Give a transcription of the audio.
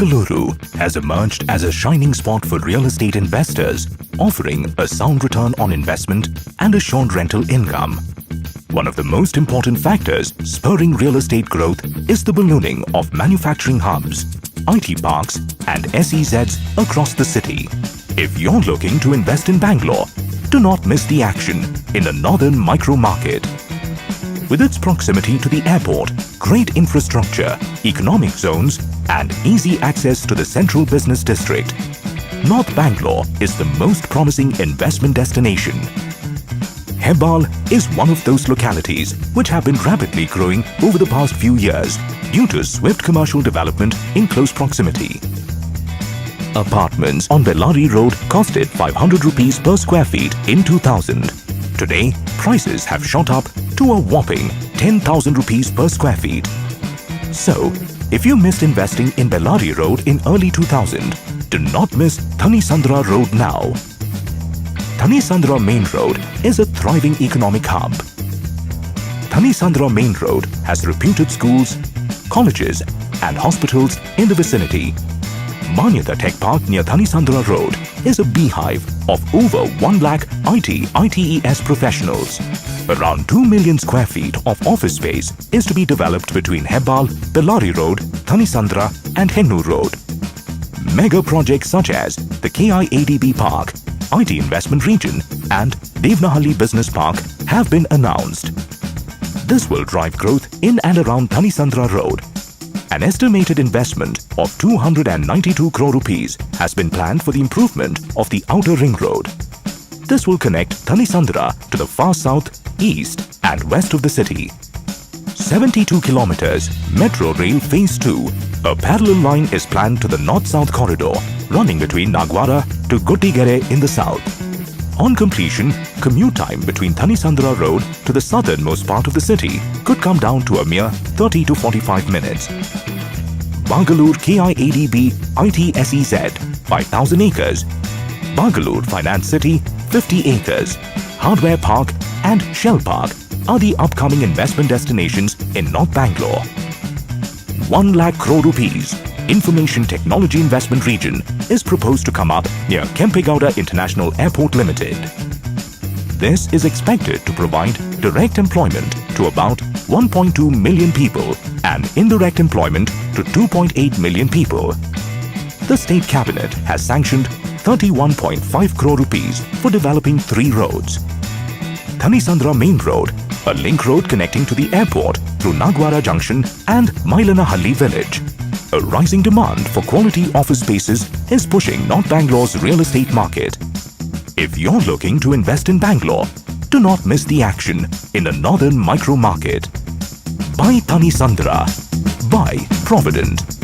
Bangalore has emerged as a shining spot for real estate investors, offering a sound return on investment and assured rental income. One of the most important factors spurring real estate growth is the ballooning of manufacturing hubs, IT parks and SEZs across the city. If you're looking to invest in Bangalore, do not miss the action in the northern micro market. With its proximity to the airport, great infrastructure, economic zones and easy access to the central business district, North Bangalore is the most promising investment destination. Hebbal is one of those localities which have been rapidly growing over the past few years due to swift commercial development in close proximity. Apartments on Bellary Road costed 500 rupees per square feet in 2000. Today, prices have shot up to a whopping 10,000 rupees per square feet. So, if you missed investing in Bellary Road in early 2000, do not miss Thanisandra Road now. Thanisandra Main Road is a thriving economic hub. Thanisandra Main Road has reputed schools, colleges and hospitals in the vicinity. Manyata Tech Park near Thanisandra Road is a beehive of over 1 lakh ITES professionals. Around 2 million square feet of office space is to be developed between Hebbal, Bellary Road, Thanisandra and Hennur Road. Mega projects such as the KIADB Park, IT Investment Region and Devnahalli Business Park have been announced. This will drive growth in and around Thanisandra Road. An estimated investment of 292 crore rupees has been planned for the improvement of the outer ring road. This will connect Thanisandra to the far south, east and west of the city. 72 kilometers Metro Rail Phase 2, a parallel line is planned to the north-south corridor running between Nagwara to Gottigere in the south. On completion, commute time between Thanisandra Road to the southernmost part of the city could come down to a mere 30 to 45 minutes. Bangalore KIADB ITSEZ 5,000 acres, Bangalore Finance City 50 acres, Hardware Park and Shell Park are the upcoming investment destinations in North Bangalore. 1 lakh crore rupees Information Technology Investment Region is proposed to come up near Kempegowda International Airport Limited. This is expected to provide direct employment to about 1.2 million people and indirect employment to 2.8 million people. The State Cabinet has sanctioned 31.5 crore rupees for developing 3 roads. Thanisandra Main Road, a link road connecting to the airport through Nagwara Junction and Mailanahalli village. A rising demand for quality office spaces is pushing North Bangalore's real estate market. If you're looking to invest in Bangalore, do not miss the action in the northern micro market. Buy Thanisandra. Buy Provident.